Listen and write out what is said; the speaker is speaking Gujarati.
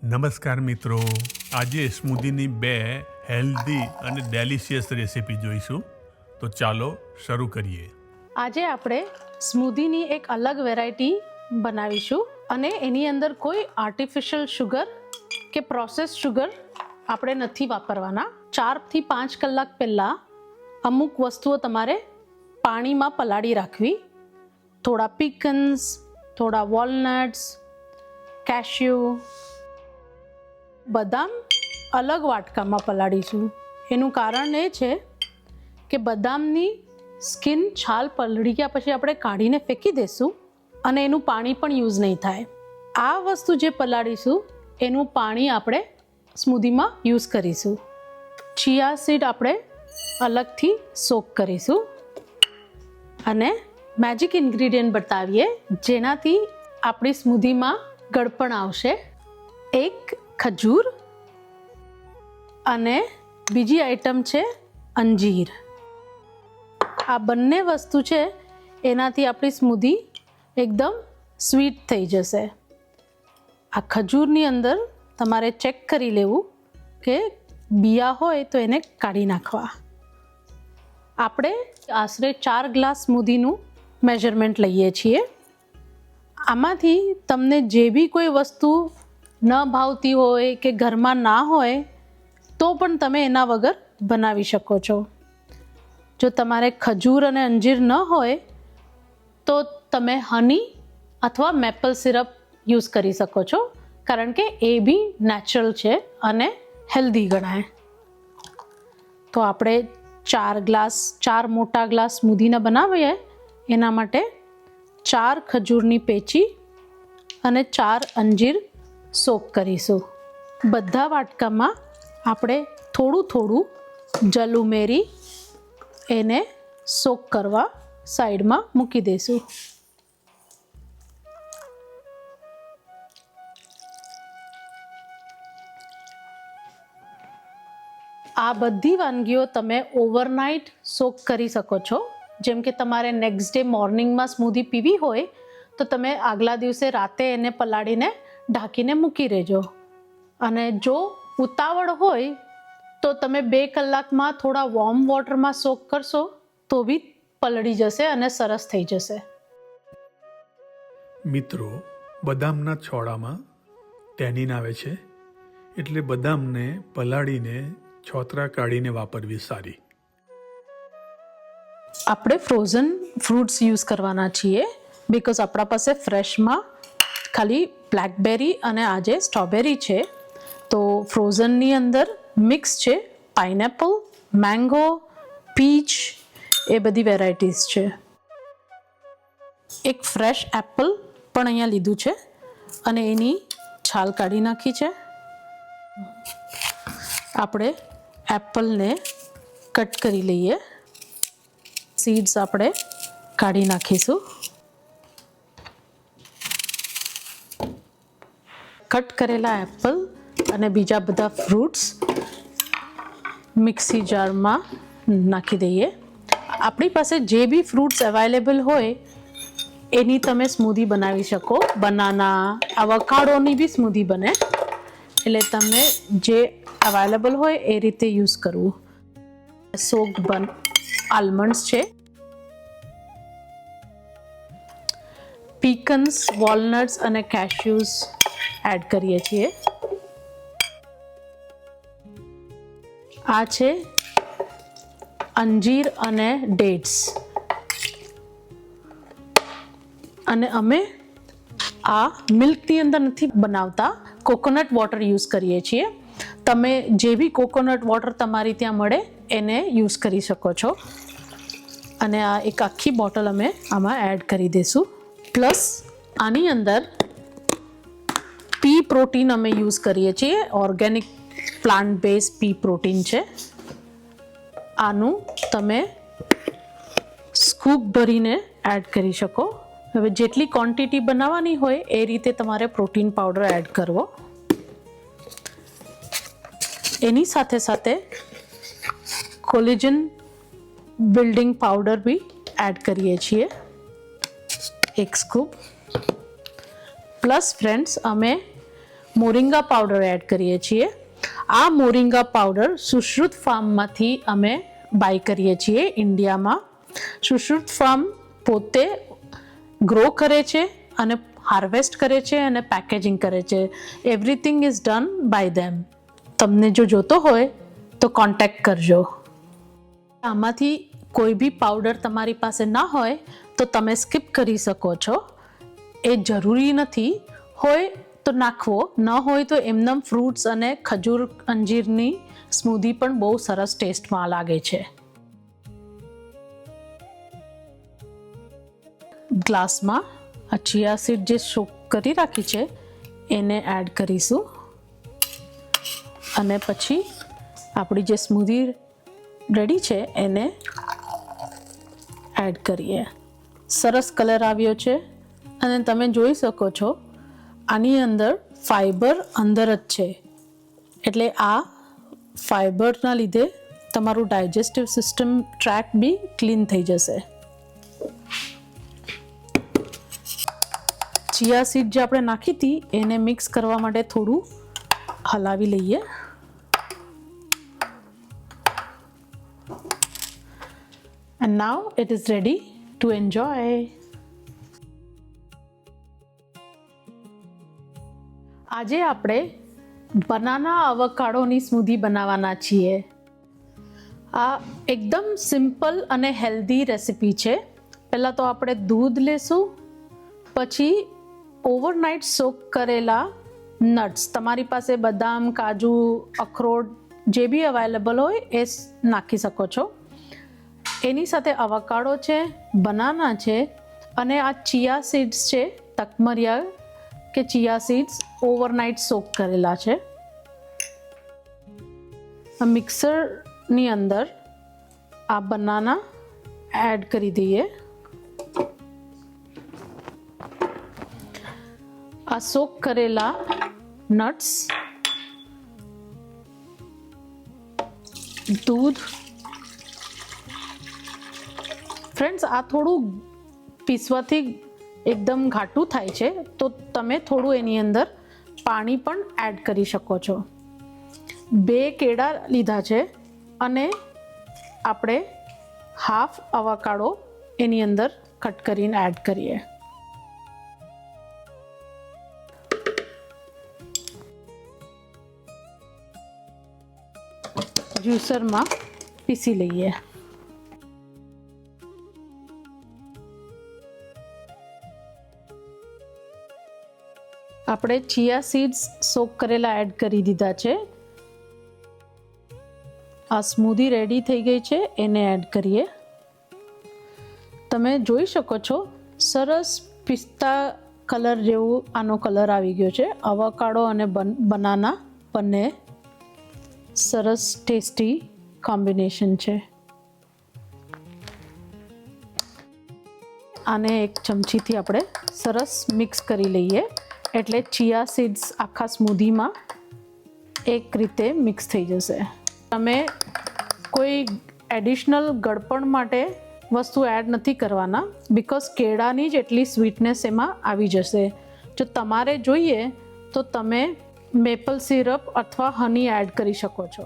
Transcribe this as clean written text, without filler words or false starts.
નમસ્કાર મિત્રો, આજે સ્મૂધીની બે હેલ્ધી અને ડેલિશિયસ રેસિપી જોઈશું. તો ચાલો શરૂ કરીએ. આજે આપણે સ્મૂધીની એક અલગ વેરાયટી બનાવીશું અને એની અંદર કોઈ આર્ટિફિશિયલ શુગર કે પ્રોસેસ શુગર આપણે નથી વાપરવાના. 4 થી 5 કલાક પહેલાં અમુક વસ્તુઓ તમારે પાણીમાં પલાળી રાખવી. થોડા પીકન્સ, થોડા વોલનટ્સ, કેશ્યુ, બદામ અલગ વાટકામાં પલાળીશું. એનું કારણ એ છે કે બદામની સ્કિન છાલ પલળી ગયા પછી આપણે કાઢીને ફેંકી દઈશું અને એનું પાણી પણ યુઝ નહીં થાય. આ વસ્તુ જે પલાળીશું એનું પાણી આપણે સ્મૂધીમાં યુઝ કરીશું. ચિયા સીડ આપણે અલગથી સોક કરીશું અને મેજિક ઇન્ગ્રીડિયન્ટ બતાવીએ જેનાથી આપણી સ્મૂધીમાં ગળપણ આવશે. એક ખજૂર અને બીજી આઈટમ છે અંજીર. આ બંને વસ્તુ છે એનાથી આપણી સ્મૂધી એકદમ સ્વીટ થઈ જશે. આ ખજૂરની અંદર તમારે ચેક કરી લેવું કે બિયા હોય તો એને કાઢી નાખવા. આપણે આશરે 4 ગ્લાસ સ્મૂધીનું મેઝરમેન્ટ લઈએ છીએ. આમાંથી તમને જે બી કોઈ વસ્તુ ન ભાવતી હોય કે ઘરમાં ના હોય તો પણ તમે એના વગર બનાવી શકો છો. જો તમારે ખજૂર અને અંજીર ન હોય તો તમે હની અથવા મેપલ સિરપ યુઝ કરી શકો છો, કારણ કે એ બી નેચરલ છે અને હેલ્ધી ગણાય. તો આપણે 4 મોટા ગ્લાસ સ્મૂધીને બનાવીએ એના માટે 4 ખજૂરની પેચી અને 4 અંજીર સોક કરીશું. બધા વાટકામાં આપણે થોડું થોડું જલ ઉમેરી એને સોક કરવા સાઈડમાં મૂકી દઈશું. આ બધી વાનગીઓ તમે ઓવરનાઇટ સોક કરી શકો છો. જેમ કે તમારે નેક્સ્ટ ડે મોર્નિંગમાં સ્મૂધી પીવી હોય તો તમે આગલા દિવસે રાતે એને પલાળીને ઢાંકીને મૂકી રહેજો. અને જો ઉતાવળ હોય તો તમે 2 કલાકમાં થોડા વોર્મ વોટરમાં સોક કરશો તો બી પલળી જશે અને સરસ થઈ જશે. મિત્રો, બદામના છોડામાં ટેનિન આવે છે, એટલે બદામને પલાળીને છોતરા કાઢીને વાપરવી સારી. આપણે ફ્રોઝન ફ્રૂટ્સ યુઝ કરવાના છીએ બિકોઝ આપણા પાસે ફ્રેશમાં ખાલી બ્લેકબેરી અને આજે સ્ટ્રોબેરી છે. તો ફ્રોઝનની અંદર મિક્સ છે પાઇનેપલ, મેંગો, પીચ, એ બધી વેરાયટીઝ છે. એક ફ્રેશ એપલ પણ અહીંયા લીધું છે અને એની છાલ કાઢી નાખી છે. આપણે એપલને કટ કરી લઈએ. સીડ્સ આપણે કાઢી નાખીશું. કટ કરેલા એપલ અને બીજા બધા ફ્રૂટ્સ મિક્સી જારમાં નાખી દઈએ. આપણી પાસે જે બી ફ્રૂટ્સ અવેલેબલ હોય એની તમે સ્મૂધી બનાવી શકો. બનાના, આવોકાડોની બી સ્મૂધી બને, એટલે તમને જે અવેલેબલ હોય એ રીતે યુઝ કરવું. સોક્ડ આલમંડ્સ છે, પીકન્સ, વોલનટ્સ અને કેશ્યુઝ એડ કરીએ છીએ. આ છે અંજીર અને ડેટ્સ. અને અમે આ મિલ્કની અંદર નથી બનાવતા, કોકોનટ વોટર યુઝ કરીએ છીએ. તમે જે બી કોકોનટ વોટર તમારી ત્યાં મળે એને યુઝ કરી શકો છો. અને આ એક આખી બોટલ અમે આમાં એડ કરી દઈશું. પ્લસ આની અંદર પી પ્રોટીન અમે યુઝ કરીએ છીએ. ઓર્ગેનિક પ્લાન્ટ બેઝ પી પ્રોટીન છે. આનું તમે સ્કૂપ ભરીને એડ કરી શકો. હવે જેટલી ક્વોન્ટિટી બનાવવાની હોય એ રીતે તમારે પ્રોટીન પાવડર એડ કરવો. એની સાથે સાથે કોલેજન બિલ્ડિંગ પાવડર બી એડ કરીએ છીએ, 1 સ્કૂપ. પ્લસ ફ્રેન્ડ્સ અમે મોરિંગા પાવડર એડ કરીએ છીએ. આ મોરિંગા પાવડર સુશ્રુત ફાર્મમાંથી અમે બાય કરીએ છીએ ઇન્ડિયામાં. સુશ્રુત ફાર્મ પોતે ગ્રો કરે છે અને હાર્વેસ્ટ કરે છે અને પેકેજિંગ કરે છે. Everything is done by them. તમને જો જોતો હોય તો કોન્ટેક્ટ કરજો. આમાંથી કોઈ બી પાવડર તમારી પાસે ના હોય તો તમે સ્કીપ કરી શકો છો. એ જરૂરી નથી, હોય તો નાખવો, ન હોય તો એમનેમ ફ્રૂટ્સ અને ખજૂર અંજીરની સ્મૂધી પણ બહુ સરસ ટેસ્ટમાં લાગે છે. ગ્લાસમાં આ ચિયા સીડ જે સોક કરી રાખી છે એને એડ કરીશું અને પછી આપણી જે સ્મૂધી રેડી છે એને એડ કરીએ. સરસ કલર આવ્યો છે અને તમે જોઈ શકો છો આની અંદર ફાઈબર અંદર જ છે, એટલે આ ફાઈબરના લીધે તમારું ડાયજેસ્ટિવ સિસ્ટમ ટ્રેક બી ક્લીન થઈ જશે. ચિયા સીડ જે આપણે નાખી હતી એને મિક્સ કરવા માટે થોડું હલાવી લઈએ. And now it is ready to enjoy. આજે આપણે બનાના અવકાડોની સ્મૂધી બનાવવાના છીએ. આ એકદમ સિમ્પલ અને હેલ્ધી રેસિપી છે. પહેલાં તો આપણે દૂધ લેશું, પછી ઓવરનાઇટ સોક કરેલા નટ્સ, તમારી પાસે બદામ, કાજુ, અખરોટ જે બી અવેલેબલ હોય એ નાખી શકો છો. એની સાથે અવકાડો છે, બનાના છે અને આ ચિયા સીડ્સ છે, તકમરિયા કે ચિયા સીડ્સ ઓવરનાઇટ સોક કરેલા છે. મિક્સરની અંદર આ બનાના એડ કરી દઈએ. આ સોક કરેલા નટ્સ, દૂધ. ફ્રેન્ડ્સ, આ થોડું પીસવાથી એકદમ ઘાટું થાય છે તો તમે થોડું એની અંદર પાણી પણ એડ કરી શકો છો. 2 કેળા લીધા છે અને આપણે હાફ અવકાડો એની અંદર કટ કરીને એડ કરીએ. જ્યુસરમાં પીસી લઈએ. આપણે ચિયા સીડ્સ સોક કરેલા એડ કરી દીધા છે. આ સ્મૂધી રેડી થઈ ગઈ છે, એને એડ કરીએ. તમે જોઈ શકો છો સરસ પિસ્તા કલર જેવું આનો કલર આવી ગયો છે. અવકાડો અને બનાના બંને સરસ ટેસ્ટી કોમ્બિનેશન છે. આને એક ચમચીથી આપણે સરસ મિક્સ કરી લઈએ એટલે ચિયા સીડ્સ આખા સ્મૂધીમાં એક રીતે મિક્સ થઈ જશે. તમે કોઈ એડિશનલ ગળપણ માટે વસ્તુ એડ નથી કરવાના, બિકોઝ કેળાની જ એટલી સ્વીટનેસ એમાં આવી જશે. જો તમારે જોઈએ તો તમે મેપલ સિરપ અથવા હની એડ કરી શકો છો.